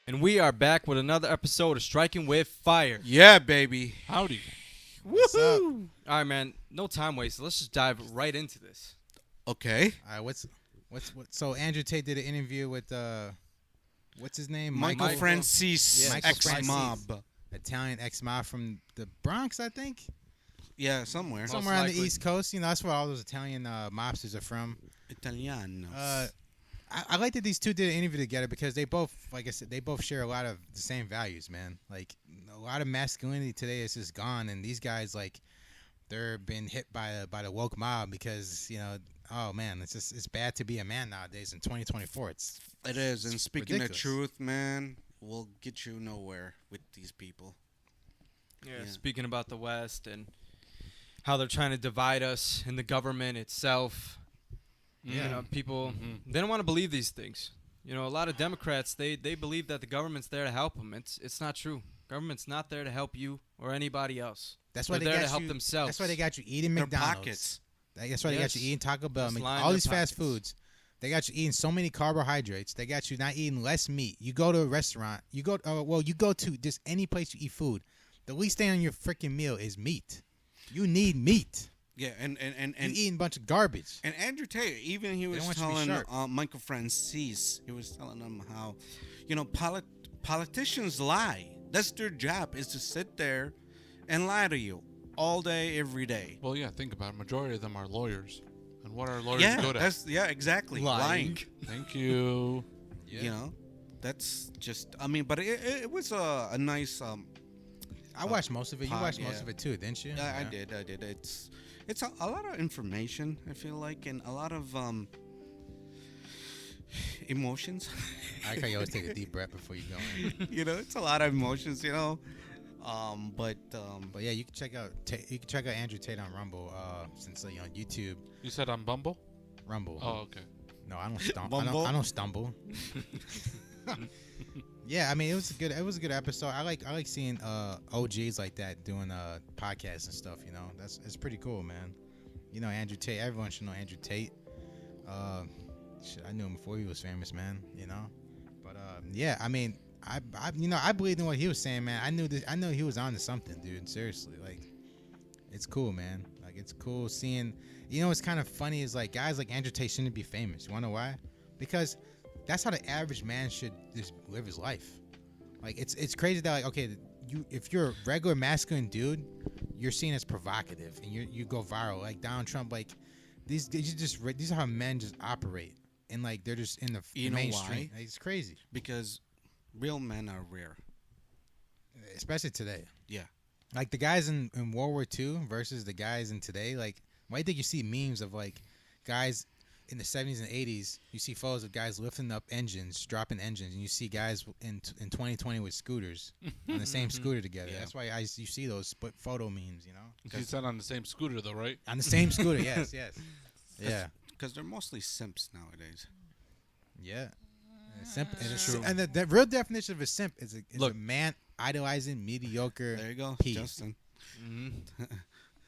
And we are back with another episode of Striking with Fire. Yeah, baby. Howdy. Woohoo! All right, man. No time wasted. Let's just dive right into this. Okay. All right, so Andrew Tate did an interview with what's his name? Michael Michael- Francis, Michael ex-mob. Italian ex-mob from the Bronx, I think. Yeah, somewhere. Somewhere on the likely. East Coast. You know, that's where all those Italian mobsters are from. Italianos. I like that these two did an interview together because they both, like I said, they both share a lot of the same values, man. Like, a lot of masculinity today is just gone, and these guys, like, they're been hit by the woke mob because, you know, oh man, it's bad to be a man nowadays in 2024. It is, and speaking ridiculous. the truth, man, will get you nowhere with these people. Yeah. Speaking about the West and how they're trying to divide us in the government itself. You know, people, they don't want to believe these things. You know, a lot of Democrats, they believe that the government's there to help them. It's not true. Government's not there to help you or anybody else. That's why They're there got to help you, themselves. That's why they got you eating Their McDonald's. pockets. That's why they got you eating Taco Bell. Just line All their these fast pockets. foods. They got you eating so many carbohydrates. They got you not eating less meat. You go to a restaurant. You go to just any place you eat food. The least thing on your freaking meal is meat. You need meat. Yeah, and You eating a bunch of garbage. And Andrew Tate, even he They was don't want you to be telling sharp. Michael Francis, he was telling them how, you know, politicians lie. That's their job, is to sit there and lie to you all day, every day. Well, yeah, think about it. Majority of them are lawyers. And what are lawyers Yeah, good at? exactly. Lying. Thank you. You know, that's just, I mean, but it was a nice, I watched most of it. You pod, watched most yeah. of it too, didn't you? I did. It's a lot of information, I feel like, and a lot of emotions. I like how you always take a deep breath before you go in. You know, it's a lot of emotions, you know. But But yeah, you can check out Andrew Tate on Rumble. Since on YouTube, You said on Bumble? Rumble. Oh, okay. No, I don't stumble. Bumble? I don't stumble. Yeah, I mean it was a good episode. I like seeing OGs like that doing podcasts and stuff. You know, it's pretty cool, man. You know Andrew Tate. Everyone should know Andrew Tate. I knew him before he was famous, man. You know, but yeah, I mean, I believed in what he was saying, man. I knew he was on to something, dude. Seriously, like, it's cool, man. Like, it's cool seeing. You know, what's kind of funny is like guys like Andrew Tate shouldn't be famous. You wanna know why? Because that's how the average man should just live his life. Like, it's crazy that, like, okay, if you're a regular masculine dude, you're seen as provocative and you go viral. Like Donald Trump, like these are how men just operate, and like they're just in the You know mainstream. why? Like, it's crazy, because real men are rare. especially today. Yeah. Like the guys in World War II versus the guys in today. Like, why do you think you see memes of like guys in the 70s and 80s? You see photos of guys lifting up engines, dropping engines, and you see guys in 2020 with scooters on the same scooter together. Yeah. That's why you see those split photo memes. You know, You said on the same scooter, though, right? on the same scooter. Yes. Yeah. Because they're mostly simps nowadays. Yeah. Simp, That's true. and the real definition of a simp is a Look. man idolizing mediocre. There you go, P. Justin.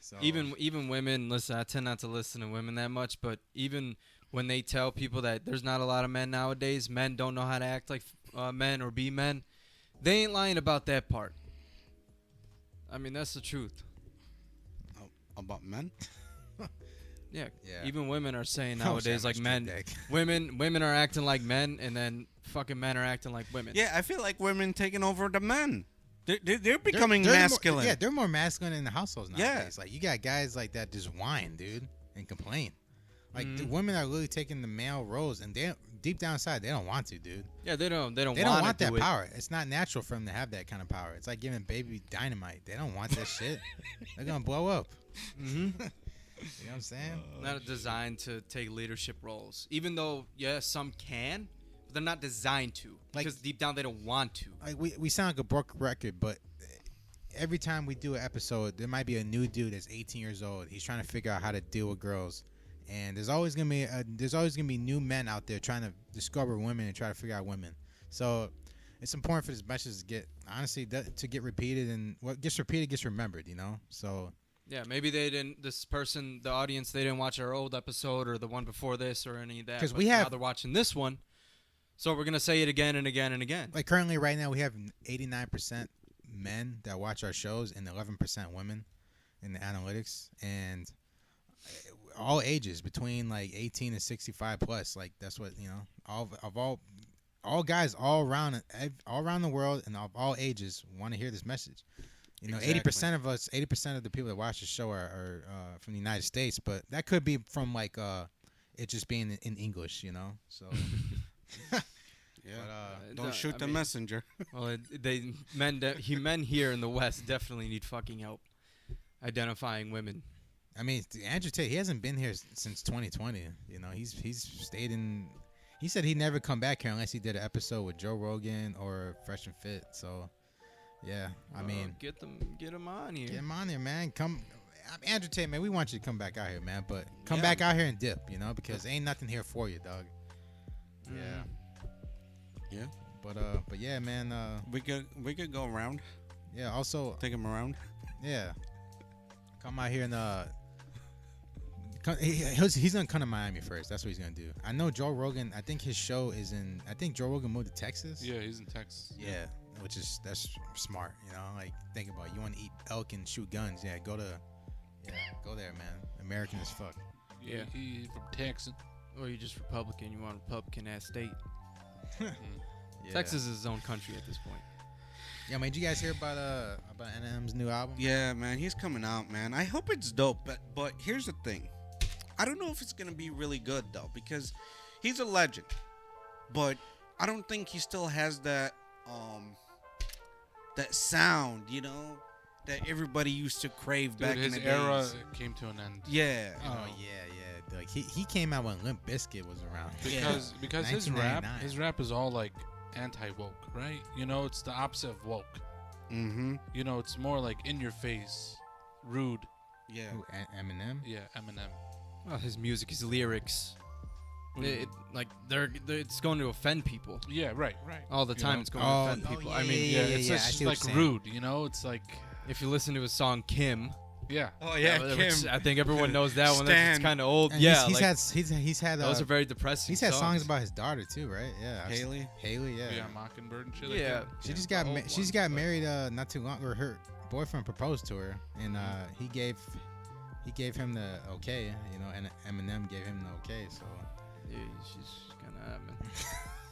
So, Even women, listen, I tend not to listen to women that much, but even when they tell people that there's not a lot of men nowadays, men don't know how to act like men or be men, they ain't lying about that part. I mean, that's the truth. About men? Yeah. Yeah. Even women are saying I wish I nowadays had like my men. straight dick. Women are acting like men, and then fucking men are acting like women. Yeah, I feel like women taking over the men. They're becoming They're masculine. More, yeah, they're more masculine in the households nowadays. Yeah. Like, you got guys like that just whine, dude, and complain. Like, the women are really taking the male roles, and they deep down inside they don't want to, dude. Yeah, they don't They don't wanna want that do it. power. It's not natural for them to have that kind of power. It's like giving baby dynamite. They don't want that shit. They're gonna blow up. Mhm. You know what I'm saying? Not designed to take leadership roles. Even though, yeah, some can, but they're not designed to. Like- Because deep down they don't want to. Like, we sound like a broken record, but every time we do an episode, there might be a new dude that's 18 years old. He's trying to figure out how to deal with girls, and there's always gonna be new men out there trying to discover women and try to figure out women. So it's important for this message to get to get repeated, and what gets repeated gets remembered. You know, so. Yeah, maybe they didn't. This person, the audience, they didn't watch our old episode or the one before this or any of that. 'Cause but we have- now they're watching this one, So we're gonna say it again and again and again. Like currently, right now, we have 89% men that watch our shows and 11% women in the analytics, and all ages between like 18 and 65 plus. Like that's what all guys all around the world and of all ages want to hear this message. 80% of us, 80% of the people that watch the show are from the United States, but that could be from like it just being in English, So. Yeah. But, don't shoot the messenger. Well, men here in the West definitely need fucking help identifying women. I mean, Andrew Tate, he hasn't been here since 2020. He's stayed in. He said he'd never come back here unless he did an episode with Joe Rogan or Fresh and Fit. So, yeah, I mean, get him on here. Get him on here, man. Andrew Tate, man. We want you to come back out here, man. But come back out here and dip, because ain't nothing here for you, dog. Yeah. Yeah. But yeah, man. We could go around. Yeah. Also, take him around. Yeah. Come out here and he's gonna come to Miami first. That's what he's gonna do. I know Joe Rogan. I think his show is in. I think Joe Rogan moved to Texas. Yeah, he's in Texas. Yeah, that's smart. Like think about it. You want to eat elk and shoot guns. Yeah, go there, man. American as fuck. Yeah, he's from Texas. Or you just Republican. You want a Republican ass state. Yeah. Texas is his own country at this point. Yeah, man. Did you guys hear about Eminem's new album? Yeah, man. He's coming out, man. I hope it's dope. But here's the thing. I don't know if it's gonna be really good though, because he's a legend. But I don't think he still has that sound, that everybody used to crave back in the days. His era came to an end. Yeah. Oh yeah. Like he came out when Limp Bizkit was around. Because his rap is all like anti-woke, right? It's the opposite of woke. Mm-hmm. It's more like in your face, rude. Yeah. Who, Eminem? Yeah, Eminem. Well, his music, his lyrics, it's going to offend people. Yeah, right. All the time, it's going to offend people. It's just like rude. It's like if you listen to his song Kim. Yeah. Oh yeah, Kim. I think everyone knows that one. It's kind of old. And yeah, he's had those are very depressing. He's had songs about his daughter too, right? Yeah. Haley, yeah. Yeah, Mockingbird and shit. Yeah. Like she just got married not too long, or her boyfriend proposed to her, and he gave him the okay, and Eminem gave him the okay, so yeah, she's gonna happen.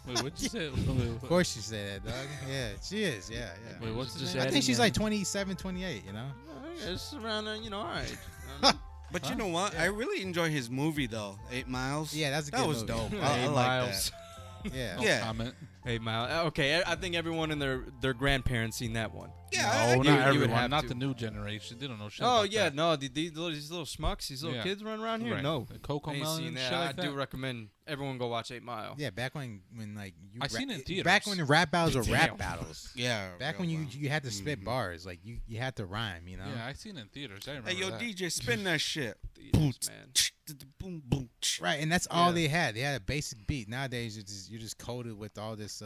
Wait, what'd you say? Of course she said that, dog. Yeah, she is. Yeah. Wait, what's this? I think she's like 27, 28. It's around, all right. But you know what? Yeah. I really enjoy his movie though, 8 Miles. Yeah, that's a good movie. That was dope. I like that. Yeah. Yeah. Comment. 8 Mile. Okay, I think everyone and their grandparents seen that one. Yeah, no, not everyone. Have not to. The new generation. They don't know shit. Oh about yeah, that. no, these little schmucks, these little kids running around here. Right. No, the Coco I ain't Melon seen and that. shit like I do that. recommend everyone go watch 8 Mile. Yeah, back when like I seen it in theaters. Back when the rap battles were rap battles. Yeah. Back when you had to spit bars, like you had to rhyme, Yeah, I seen it in theaters. I remember Hey, yo, that. DJ, spin that shit. Man. Boom, boom. Right, and that's all they had. They had a basic beat. Nowadays, you're just coated with all this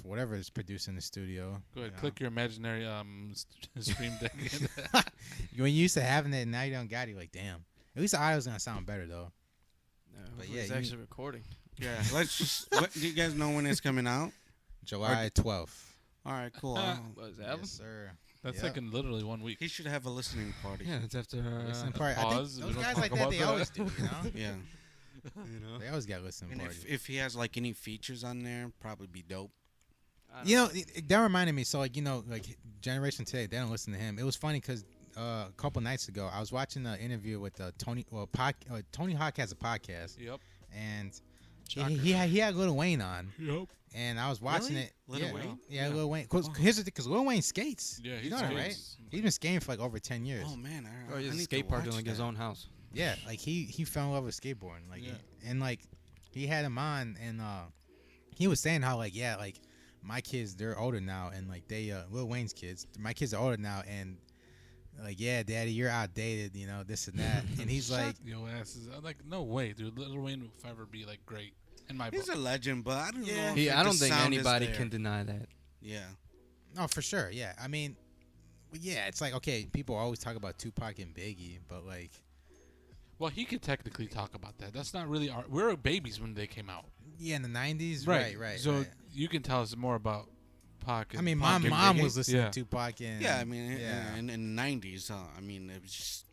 whatever is produced in the studio. Go ahead, click your imaginary Stream Deck. When you used to having it, and now you don't got it. You're like, damn. At least the audio's gonna sound better though. But yeah, it's actually recording. Yeah, let's just. Do you guys know when it's coming out? July 12th. All right, cool. Was that Yes, sir. That's like in literally 1 week. He should have a listening party. Yeah, it's after listening party. Pause. I think those guys like that, they always do. Yeah. They always got listening And parties. if he has like any features on there, probably be dope. That reminded me. So like Generation Today, they don't listen to him. It was funny because a couple nights ago, I was watching an interview with Tony. Well, Tony Hawk has a podcast. Yep. And he had Lil Wayne on. Yep. And I was watching it. Lil Wayne? Yeah, Lil Wayne. Here's the thing, because Lil Wayne skates. Yeah, you know that, right? He's been skating for like over 10 years. Oh man, Or I he's a need skate to park watch in like his that. own house. Yeah, like he fell in love with skateboarding. Like, and like he had him on, and he was saying how like my kids, they're older now, and like they Lil Wayne's kids, my kids are older now, and like, yeah, Daddy, you're outdated, this and that. And he's like, yo asses. I'm like, no way, dude. Lil Wayne will forever be like great in my He's book. a legend, but I don't know. I don't the think sound is anybody there. can deny that. Yeah. oh, for sure, yeah. I mean, yeah, it's like, okay, people always talk about Tupac and Biggie, but like, Well, he could technically talk about that. That's not really our. We're babies when they came out. Yeah, in the 90s. Right. So you can tell us more about Pac. I mean, my mom was listening to Pac. Yeah, I mean, in the 90s, I mean, it was just,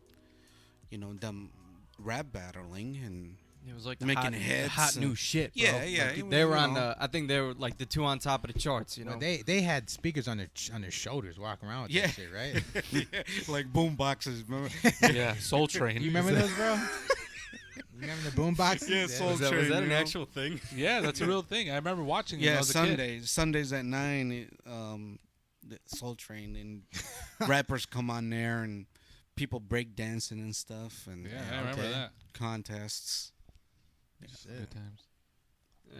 them rap battling and it was like making hits, new shit. Bro. Yeah. Like they were on the. I think they were like the two on top of the charts. Well, they had speakers on their shoulders walking around with that shit, right? Yeah, like boom boxes. Remember? Yeah, Soul Train. You remember those, bro? You remember the boom boxes? Yeah, Soul Train. Was that an actual thing? Yeah, that's a real thing. I remember watching it. Yeah, when I was a kid. Sundays at 9, the Soul Train, and rappers come on there and people break dancing and stuff, and I remember that. Contests. Yeah, good times.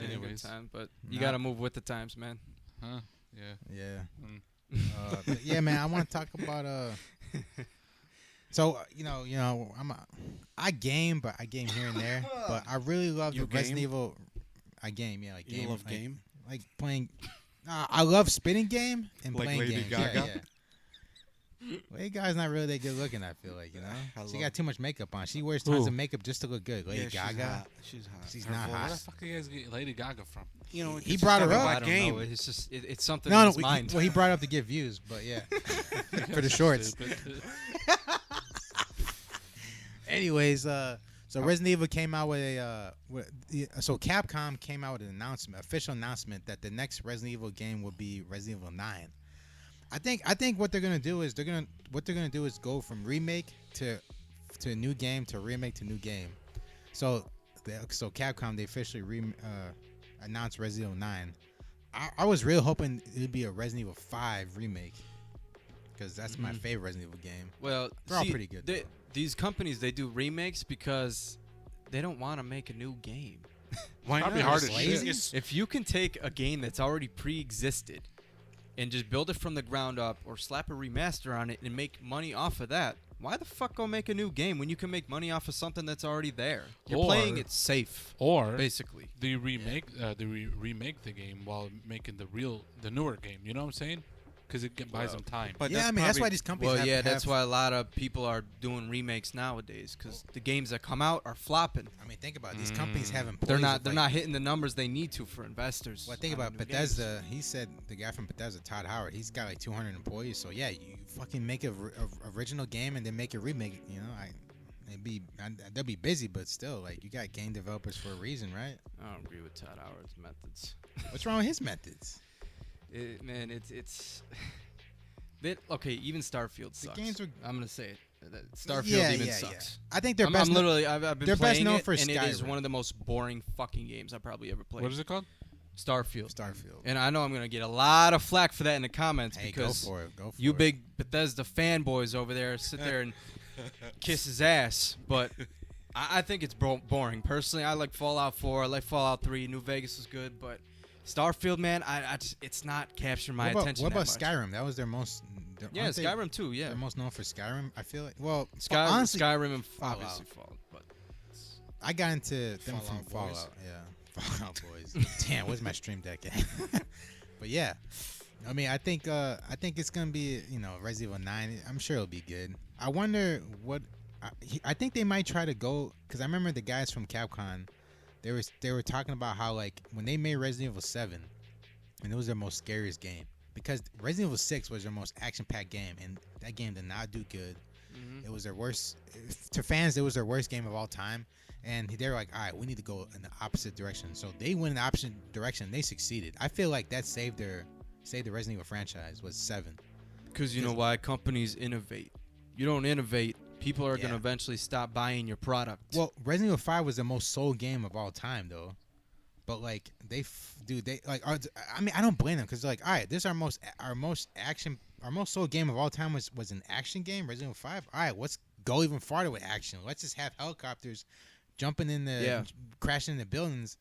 Anyways, good time, but you gotta move with the times, man. Huh? Yeah. But yeah, man. I want to talk about So I game, but I game here and there. But I really love the Resident Evil. I game, yeah, like game. You love game? Like playing. I love spinning game and like playing Lady games. Gaga? Yeah. Lady Gaga's not really that good looking. I feel like she got too much makeup on. She wears tons of makeup just to look good. Lady Gaga. She's hot. She's not hot. Where the fuck do you guys get Lady Gaga from? He brought her up. I don't know. It's just it's something No, in no. his mind. Well, he brought it up to get views, but yeah, for the shorts. Anyways, so Resident Evil came out with so Capcom came out with an official announcement that the next Resident Evil game will be Resident Evil 9. I think what they're gonna do is go from remake to a new game to remake to new game. So Capcom, they officially announced Resident Evil 9. I was real hoping it'd be a Resident Evil 5 remake because that's my favorite Resident Evil game. Well, they're all pretty good. These companies, they do remakes because they don't want to make a new game. Why Probably not? hard as Lazy? shit. If you can take a game that's already pre-existed and just build it from the ground up or slap a remaster on it and make money off of that, why the fuck go make a new game when you can make money off of something that's already there? You're playing it safe, or basically. They remake remake the game while making the newer game. You know what I'm saying? Because it buys them time. But Yeah, I mean that's why these companies. Well, that's why a lot of people are doing remakes nowadays because the games that come out are flopping. I mean, think about it. These companies have employees. They're not hitting the numbers they need to for investors. Well, think about Bethesda. He said the guy from Bethesda, Todd Howard. He's got like 200 employees. So yeah, you fucking make a original game and then make a remake. They'll be busy, but still, like you got game developers for a reason, right? I don't agree with Todd Howard's methods. What's wrong with his methods? It's okay. Even Starfield sucks. games were- I'm gonna say it. Starfield sucks. Yeah. I think they're I'm best. literally. I've been they're best playing known it, for and it is Skyrim. one of the most boring fucking games I probably ever played. What is it called? Starfield. Starfield. And I know I'm gonna get a lot of flack for that in the comments because go for it. you big Bethesda fanboys over there sit there and kiss his ass. But I think it's boring. Personally, I like Fallout 4. I like Fallout 3. New Vegas is good, but Starfield, man, it's not capturing my attention. What about that much. Skyrim? That was their most. Yeah, Skyrim too. Yeah, they're most known for Skyrim. I feel like. Well, Skyrim, honestly, Skyrim and Fallout. obviously Fallout, but I got into them Fallout from Boys. Fallout. Yeah, Fallout Boys. Damn, where's my stream deck at? But yeah, I mean, I think it's gonna be Resident Evil 9. I'm sure it'll be good. I wonder what. I think they might try to go because I remember the guys from Capcom. They were talking about how like when they made Resident Evil 7, and it was their most scariest game because Resident Evil 6 was their most action-packed game, and that game did not do good. It was their worst to fans. It was their worst game of all time, and they were like, "All right, we need to go in the opposite direction." So they went in the opposite direction. They succeeded. I feel like that saved the Resident Evil franchise was 7. because you know why companies innovate. You don't innovate, people are gonna eventually stop buying your product. Well, Resident Evil 5 was the most sold game of all time, though. But like I mean, I don't blame them because like, all right, this is our most sold game of all time was an action game, Resident Evil 5. All right, let's go even farther with action. Let's just have helicopters jumping in crashing into buildings.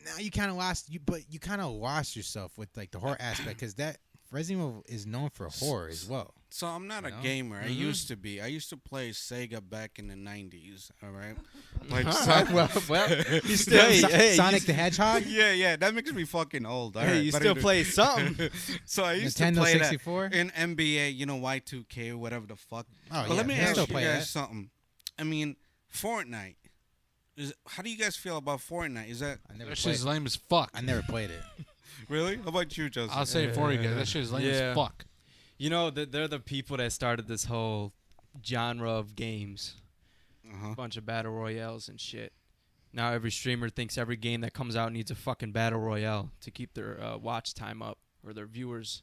Now you kind of lost yourself with like the horror aspect because that Resident Evil is known for horror as well. So I'm not a gamer. I used to be. I used to play Sega back in the 90s. All right. Like you still Sonic the Hedgehog. Yeah. That makes me fucking old. All Hey, right, you but still anyway. play something. So I used Nintendo to play 64? that in NBA. Y2K or whatever the fuck. Oh, But let me I ask still you play guys that. something. I mean, Fortnite. How do you guys feel about Fortnite? Is that I never That played. shit's lame as fuck. I never played it. really? How about you, Joseph? I'll say it for you guys. That shit is lame Yeah. as fuck. You know, they're the people that started this whole genre of games. Uh-huh. A bunch of battle royales and shit. Now every streamer thinks every game that comes out needs a fucking battle royale to keep their watch time up or their viewers.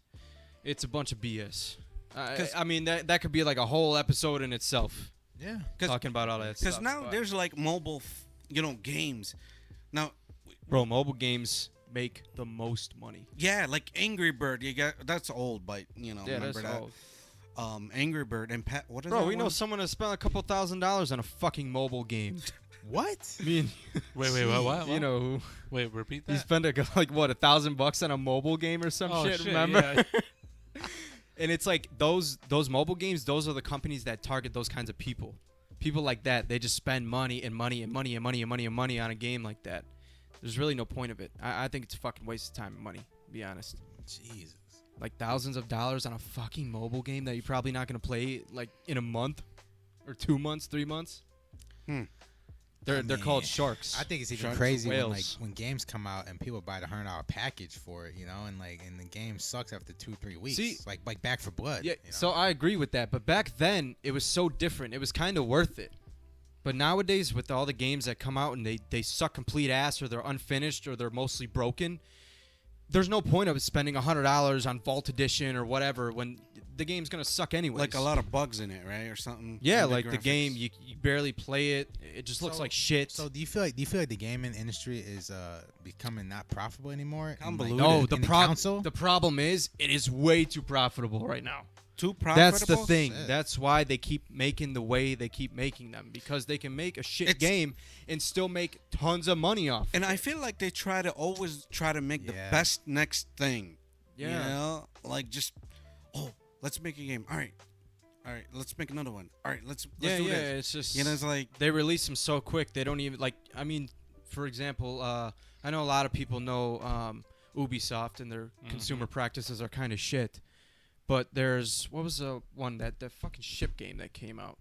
It's a bunch of BS. I mean, that could be like a whole episode in itself. Yeah. Talking about all that stuff. Because now but- there's like mobile, games. Now, Bro, mobile games make the most money. yeah, like Angry Bird. You got that's old, but Yeah, remember that's that. old. Angry Bird and what is Bro, that we know one? someone that spent a couple $1,000s on a fucking mobile game. What? I mean, Wait, what? you know who? Wait, repeat You that. spend like what, $1,000 on a mobile game or some Oh, shit, shit, remember? yeah. And it's like those mobile games, those are the companies that target those kinds of people. People like that, they just spend money and money and money and money and money and money on a game like that. There's really no point of it. I think it's a fucking waste of time and money, to be honest. Jesus. Like thousands of dollars on a fucking mobile game that you're probably not going to play like in a month or 2 months, 3 months. They're called sharks. I think it's even Sharks, crazy when whales. when games come out and people buy the $100 package for it, and the game sucks after 2-3 weeks. See- like Back for Blood. Yeah, you know? so I agree with that. But back then, it was so different. It was kind of worth it. But nowadays, with all the games that come out and they suck complete ass or they're unfinished or they're mostly broken, there's no point of spending $100 on Vault Edition or whatever when the game's going to suck anyways. like a lot of bugs in it, right, or something. Yeah, Maybe like the graphics. game, you barely play it. It just looks like shit. So do you feel like the gaming industry is becoming not profitable anymore? And, Convoluted. no, in the problem is it is way too profitable right now. Too profitable. That's the thing. Shit. That's why they keep making the way they keep making them, because they can make a shit It's- game and still make tons of money off. And I feel like they always try to make the Yeah. best next thing. Yeah. You know, like just, let's make a game. All right, let's make another one. All right, let's do this. It's just It's like they release them so quick. They don't even like. I mean, for example, I know a lot of people know Ubisoft and their consumer practices are kind of shit. But there's what was the one that fucking ship game that came out?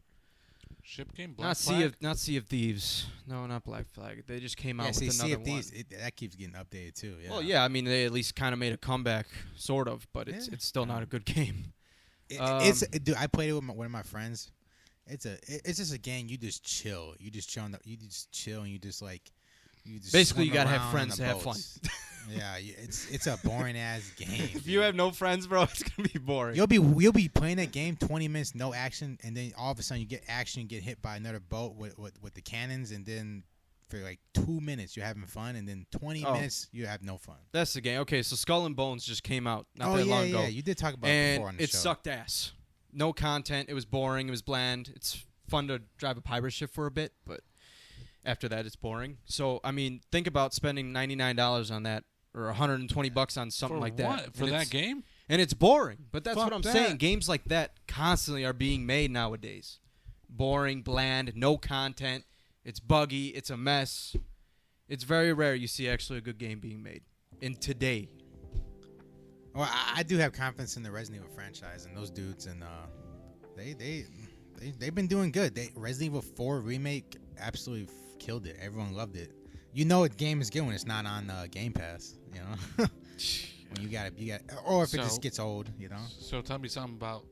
Ship game. Black Not Flag? Sea of Thieves. No, not Black Flag. They just came out Yeah, with see, another one. that keeps getting updated too. Yeah. Well, yeah, I mean they at least kind of made a comeback, sort of, but it's Yeah. still not a good game. Dude, I played it with one of my friends. It's just a game. You just chill. You just chill. You just chill, and you just Basically, you swim gotta have around friends on to the have fun. boats. Yeah, it's a boring ass game. If you have no friends, bro, it's gonna be boring. You'll be playing that game 20 minutes, no action, and then all of a sudden you get action, you get hit by another boat with the cannons, and then for like 2 minutes you're having fun, and then 20 minutes you have no fun. That's the game. Okay, so Skull and Bones just came out not Oh that yeah, long ago, yeah, you did talk about it and before on the it show. sucked ass. No content. It was boring. It was bland. It's fun to drive a pirate ship for a bit, but after that, it's boring. So I mean, think about spending $99 on that or $120 on something For like that what? For And that it's- game? And it's boring. But that's Fuck what I'm that. saying. Games like that constantly are being made nowadays. Boring, bland, no content. It's buggy. It's a mess. It's very rare you see actually a good game being made in today. Well, I do have confidence in the Resident Evil franchise and those dudes, and they've been doing good. Resident Evil 4 remake absolutely killed it. Everyone loved it. You know what game is good when it's not on Game Pass. You know, when you got or if it just So- gets old. You know, So tell me something about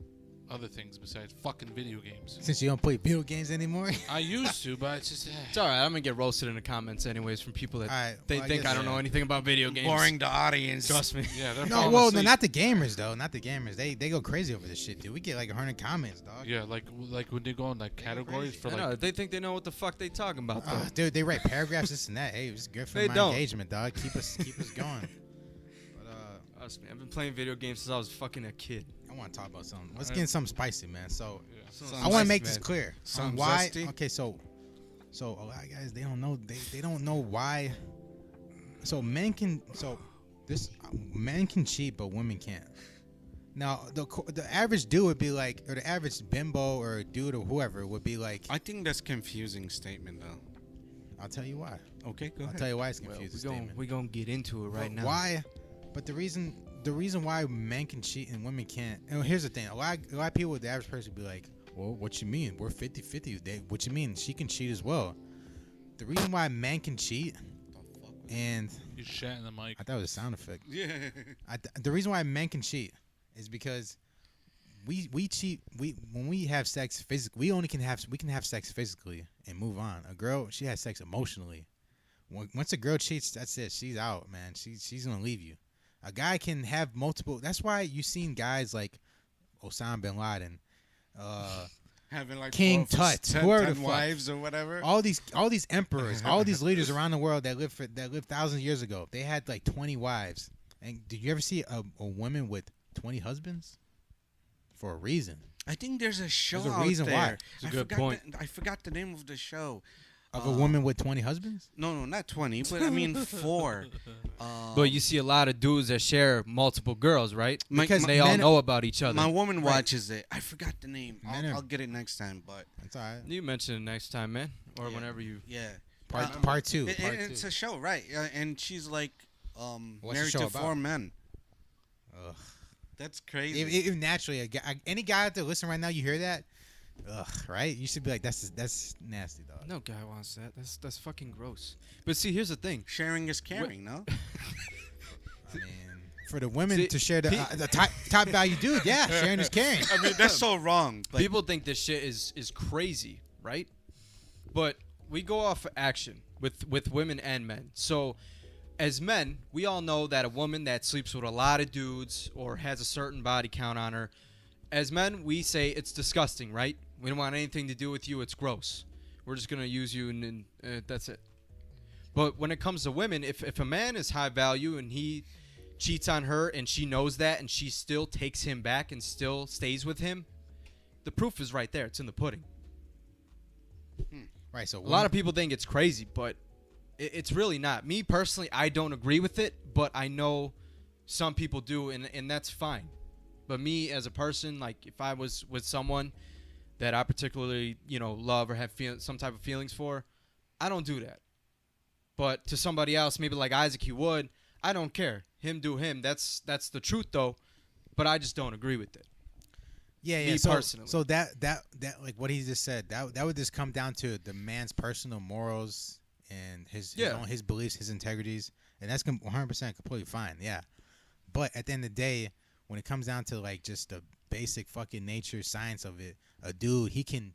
other things besides fucking video games. since you don't play video games anymore. I used to, but it's just It's all right. I'm going to get roasted in the comments anyways from people that Alright, they well, I think guess, I don't know anything about video games. boring the audience. Trust me. yeah. They're No, falling well, no, asleep. not the gamers though. Not the gamers. They go crazy over this shit, dude. We get like 100 comments, dog. Yeah, like when they go in like categories for I like. know. They think they know what the fuck they talking about, though. Dude, they write paragraphs, this and that. Hey, it's good for They my don't. engagement, dog. Keep us going. But Trust me. I've been playing video games since I was fucking a kid. I want to talk about something. Let's get into something spicy, man. So Something I want to nice, make this man. clear. Something Why? zesty? Okay, so a lot of guys they don't know they don't know why. So men can cheat, but women can't. Now the average dude would be like, or the average bimbo or dude or whoever would be like, I think that's confusing statement though. I'll tell you why. Okay, go I'll ahead. tell you why it's Well, confusing statement. we're going to get into it right But now. Why? But the reason why men can cheat and women can't. And here's the thing: a lot of people, the average person, would be like, Well, what you mean? We're 50-50. What you mean? She can cheat as well. The reason why men can cheat, and You shat in the mic. I thought it was a sound effect. Yeah. The reason why men can cheat is because we cheat. When we have sex physically, we can have sex physically and move on. A girl, she has sex emotionally. Once a girl cheats, that's it. She's out, man. She's gonna leave you. A guy can have multiple. That's why you seen guys like Osama bin Laden. Having like King Tut, 10 whoever the fuck. wives or whatever. All these emperors, all these leaders around the world that lived thousands of years ago. They had like 20 wives. And did you ever see a woman with 20 husbands? For a reason. I think there's a show There's a out reason there. why. It's a good point. I forgot the name of the show. Of a woman with 20 husbands? No, not 20, but I mean 4. But you see a lot of dudes that share multiple girls, right? Because they all men- know about each other. My woman Right. watches it. I forgot the name. I'll get it next time, but That's all right. You mention it next time, man, or Yeah. whenever you. yeah. Part two. It's a show, right? And she's like What's the married show to about? 4 men. Ugh. That's crazy. If naturally, any guy out there listening right now, you hear that? Ugh, right? You should be like, that's nasty, dog. No guy wants that. That's fucking gross. But see, here's the thing. Sharing is caring, no? I mean, for the women See, to share the top value dude, yeah, sharing is caring. I mean, that's so wrong. But People think this shit is crazy, right? But we go off of action with women and men. So as men, we all know that a woman that sleeps with a lot of dudes or has a certain body count on her, as men, we say it's disgusting, right? We don't want anything to do with you. It's gross. We're just going to use you and that's it. But when it comes to women, if a man is high value and he cheats on her and she knows that and she still takes him back and still stays with him, the proof is right there. It's in the pudding. Right, so A lot of people think it's crazy, but it's really not. Me personally, I don't agree with it, but I know some people do, and that's fine. But me as a person, like if I was with someone that I particularly, love or have some type of feelings for, I don't do that. But to somebody else, maybe like Isaac, he would. I don't care. Him do him. That's the truth, though. But I just don't agree with it. Yeah. Me personally. So that like what he just said, that would just come down to the man's personal morals and his beliefs, his integrities, and that's 100% completely fine. Yeah. But at the end of the day, when it comes down to like just the basic fucking nature science of it, a dude he can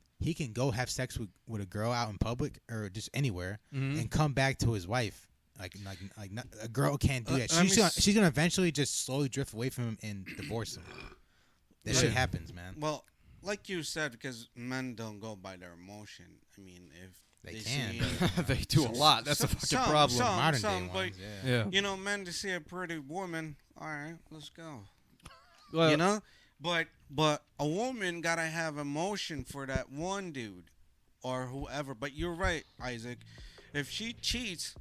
go have sex with a girl out in public or just anywhere and come back to his wife. Like not, a girl can't do that. She's gonna eventually just slowly drift away from him and divorce him. That shit happens, man. Well, like you said, because men don't go by their emotion. I mean, if They see can. They do a lot. That's a fucking problem. Modern some, day but, ones, yeah. Yeah. men to see a pretty woman, all right, let's go. Well, But a woman gotta have emotion for that one dude or whoever. But you're right, Isaac. If she cheats,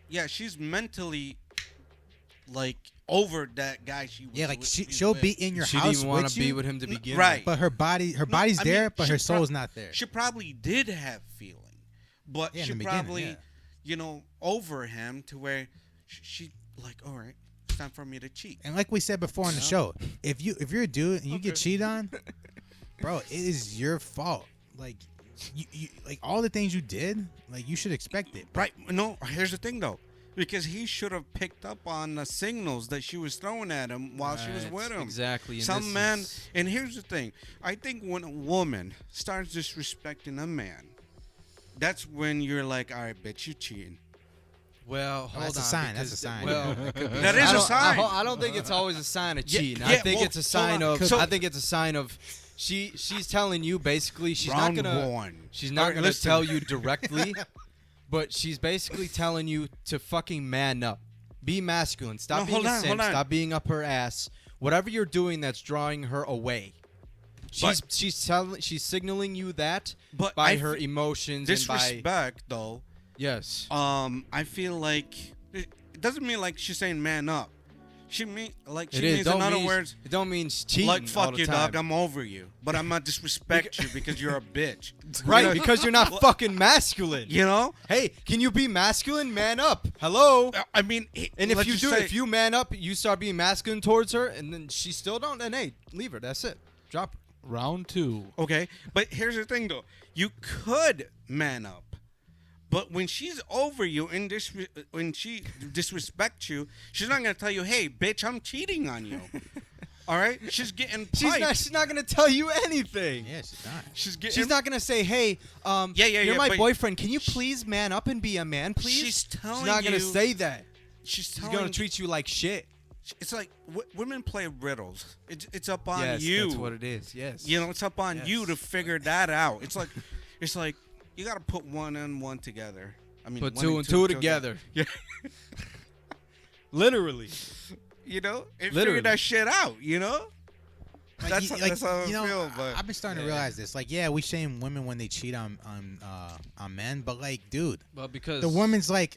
yeah, she's mentally like over that guy. She'll be in your she house didn't even want with to be you, with him to begin right. with. but her body's I there, mean, but she her soul's not there. She probably did have feeling, but Yeah, in she the beginning, probably, yeah. over him to where she like, all right, it's time for me to cheat. And like we said before on the show, if you're a dude and you get cheated on, bro, it is your fault. Like you like all the things you did, like you should expect it. Right? No, here's the thing though, because he should have picked up on the signals that she was throwing at him while she was with him. Exactly. And Some this man, is- and here's the thing: I think when a woman starts disrespecting a man, that's when you're like, all right, bitch, you cheating. Well, hold that's a on. sign, that's because a sign. Well, That is a sign. I don't think it's always a sign of Yeah, cheating. yeah, I think well, it's a sign hold on. of. So- I think it's a sign of. She's telling you basically she's Round not gonna. one. She's All not right, gonna listen. tell you directly, but she's basically telling you to fucking man up, be masculine, stop No, being hold a on, simp, hold on. stop being up her ass. Whatever you're doing that's drawing her away. She's signaling you that But by I her f- emotions and by Disrespect, though. yes. I feel like it doesn't mean like she's saying man up. She means It in other words, it don't mean cheating. like all fuck the you, time. dog. I'm over you, but I'm not disrespect you because you're a bitch. Right, because you're not fucking masculine. You know. Hey, can you be masculine? Man up. Hello. I mean, And if let's you just do, say- if you man up, you start being masculine towards her, and then she still don't, then hey, leave her. That's it. Drop her. Round 2. Okay, but here's the thing, though. You could man up, but when she's over you and when she disrespects you, she's not gonna tell you, "Hey, bitch, I'm cheating on you." All right, she's getting piped. She's not gonna tell you anything. Yeah, she's not. She's not gonna say, "Hey, you're my boyfriend. Can you please man up and be a man, please?" She's telling you. She's not gonna say that. She's gonna treat you like shit. It's like women play riddles. It's up on Yes, you. that's what it is. Yes. You know, it's up on you to figure that out. It's like you got to put one and one together. I mean, put one two and two together. Yeah. Literally. You know, and Literally. figure that shit out. You know. Like, That's how I you know, feel. But I've been starting to realize this. Like, yeah, we shame women when they cheat on men, but like, dude, Well, because the woman's like,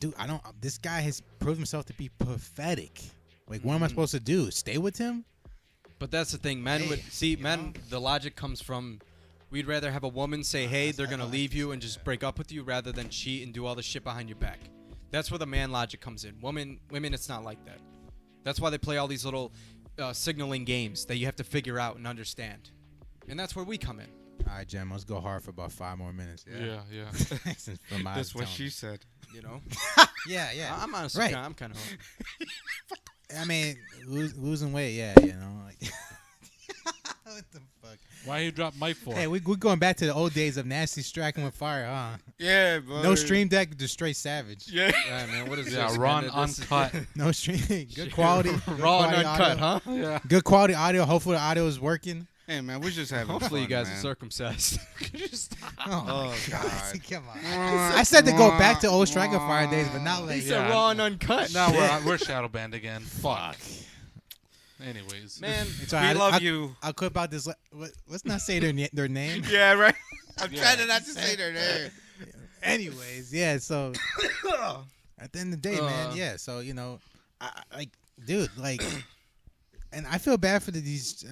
dude, this guy has proved himself to be pathetic. Like, what am I supposed to do? Stay with him? But that's the thing. Men would see. Men. The logic comes from. We'd rather have a woman say, "Hey, they're gonna leave you and just break up with you," rather than cheat and do all the shit behind your back. That's where the man logic comes in. Women, it's not like that. That's why they play all these little signaling games that you have to figure out and understand. And that's where we come in. All right, Jem, let's go hard for about 5 more minutes. Yeah. that's what she said. You know. Yeah. I'm honestly. Right. I'm kind of. I mean, losing weight, yeah, you know. Like, what the fuck? Why you drop Mike for? Hey, we're going back to the old days of nasty striking with fire, huh? Yeah, bro. No stream deck, just straight savage. Yeah. Yeah, man. What is Yeah, this? raw man? and uncut. No stream. Good quality. Good Raw and quality uncut, audio. huh? Yeah. Good quality audio. Hopefully the audio is working. Hey, man, we're just having Hopefully fun, you guys man. are circumcised. Oh, God. Come on. I said to go back to old striking fire days, but not He like said raw and uncut. Now we're shadow banned again. Fuck. Anyways, Man, It's all right. We love I- you. I'll clip out this. Let's not say their name. Yeah, right. I'm Yeah. trying to not to say their name. Anyways, yeah. So at the end of the day, man, yeah. So you know, like, dude, like, and I feel bad for these.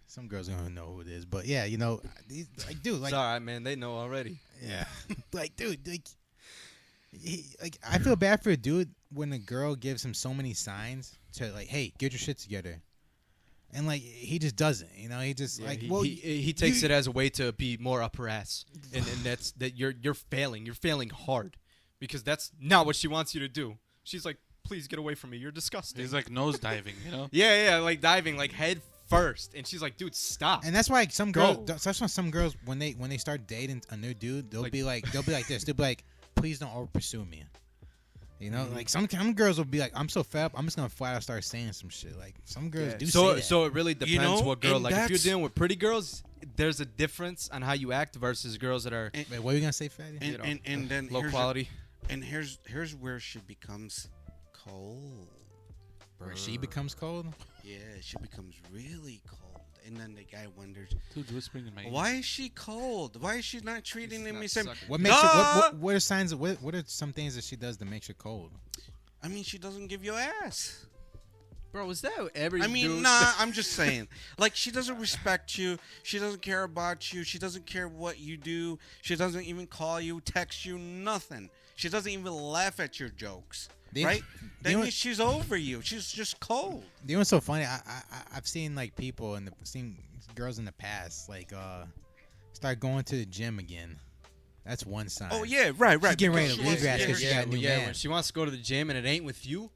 Some girls don't even know who it is, but yeah, you know, these, like, dude, like, it's all right, man. They know already. yeah, like, dude, like, I feel bad for a dude when a girl gives him so many signs to like, hey, get your shit together, and like he just doesn't, you know, he just like, well, he takes it as a way to be more upper ass, and that's that you're failing hard, because that's not what she wants you to do. She's like, please get away from me, you're disgusting. he's like nose diving, you know. yeah, like diving, like head first, and she's like, dude, stop. and that's why some girls, Go. that's why some girls when they start dating a new dude, they'll Like- be like this, they'll be like, please don't over pursue me. You know, like some girls will be like, I'm so fed up, I'm just gonna flat out start saying some shit. Like some girls do say that. So it really depends know, what girl. and Like if you're that's- dealing with pretty girls, there's a difference on how you act versus girls that are Wait, what are you gonna say, Fatty? And, you know, and then low here's quality. here's where she becomes cold. Where she becomes cold? Yeah, she becomes really cold. And then the guy wonders, Dude's whispering in my ear. why is she cold? Why is she not treating She's me not same? sucking. What makes her, Duh! what are signs? What are some things that she does that makes her cold? I mean, she doesn't give you ass. Bro, is that every I mean, dude? nah, I'm just saying. Like, she doesn't respect you. She doesn't care about you. She doesn't care what you do. She doesn't even call you, text you, nothing. She doesn't even laugh at your jokes. Right? That you know- means she's over you. She's just cold. You know what's so funny? I've seen like people seen girls in the past like start going to the gym again. That's one sign. Oh, yeah, right. She's getting ready to Because leave she your wants ass to 'cause get she her got a new yeah. man. When she wants to go to the gym and it ain't with you,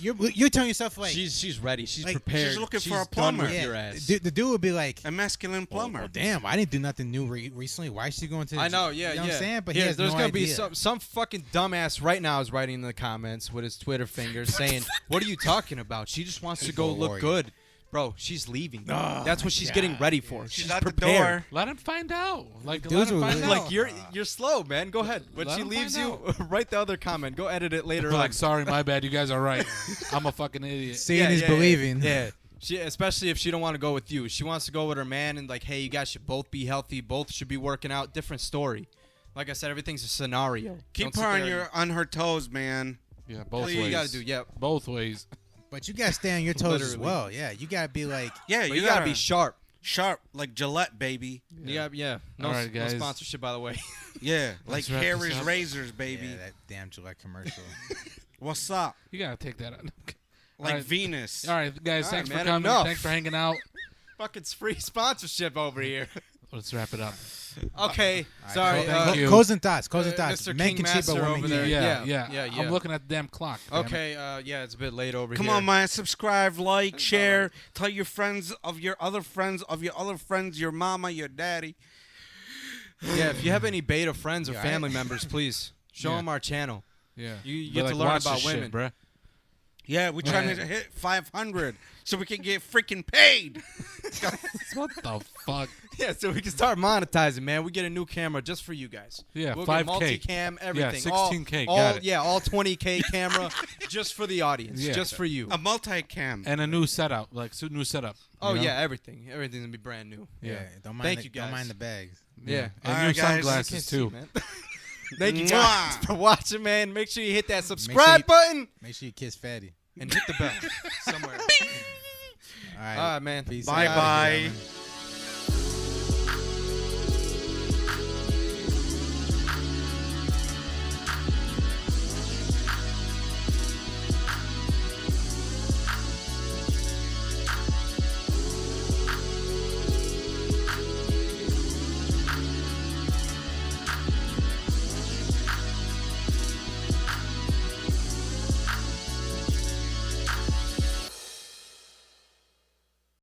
You're telling yourself like she's ready. She's like, prepared. she's looking for a done plumber. with yeah, your ass. the dude would be like, a masculine plumber. well, damn, I didn't do nothing new recently. Why is she going to the I know, gym? yeah, You know what I'm saying? But yeah, he has there's no gonna be idea. some fucking dumbass right now is writing in the comments with his Twitter finger saying, "What are you talking about? She just wants to go Evil look warrior. good." Bro, she's leaving. Oh, That's what she's getting ready for. She's at the prepared. door. Let him find out. Like, Dudes let him will find really- out. Like you're slow, man. Go ahead. When Let she him leaves find you, write the other comment. Go edit it later We're on. like, sorry, my bad. You guys are right. I'm a fucking idiot. Seeing is believing. Yeah. She, especially if she don't want to go with you. She wants to go with her man and like, hey, you guys should both be healthy. Both should be working out. Different story. Like I said, everything's a scenario. Keep Don't her sit on there on her toes, man. Yeah, both That's ways. what you gotta do. Yeah. Both ways. But you gotta stay on your toes as Literally. well. Yeah, you gotta be like, Yeah, But you you gotta gotta be sharp. sharp like Gillette, baby. You gotta, yeah. No, All right, no guys. sponsorship, by the way. Yeah, like wrap this Harry's up. razors, baby. yeah, that damn Gillette commercial. What's up? You gotta take that out. Like right. Venus. All right, guys. All Thanks right, for man, coming. enough. Thanks for hanging out. Fucking free sponsorship over here. Let's wrap it up. Okay, right, sorry. thank you. Closing thoughts. Closing thoughts. Mr. Men King can cheat, but Master women over can't. there. Yeah. Yeah. I'm looking at the damn clock. damn it. Okay, yeah, it's a bit late over Come here. on, man. Subscribe, like, That's share. all right. Tell your friends of your other friends of your other friends, your mama, your daddy. Yeah, if you have any beta friends or Yeah, family members, please show Yeah. them our channel. Yeah. You But, get to like, learn watch about this women. shit, bruh. Yeah, we're trying to hit 500 so we can get freaking paid. What the fuck? Yeah, so we can start monetizing, man. We get a new camera just for you guys. Yeah, we'll 5K. get multicam, everything. 16K, All, got it. Yeah, all 20K camera just for the audience, Yeah. just for you. A multicam. And a new setup, new setup. Oh, you know? yeah, everything. Everything's going to be brand new. Yeah. Don't mind. Thank the, you, Don't guys. mind the bags. Yeah. And All new right, guys. sunglasses Can't too. see, man. Thank you Mwah. guys for watching, man. Make sure you hit that subscribe button Make sure you kiss Fatty. and hit the bell somewhere. All right. All right, man. Peace Bye out. bye. Man.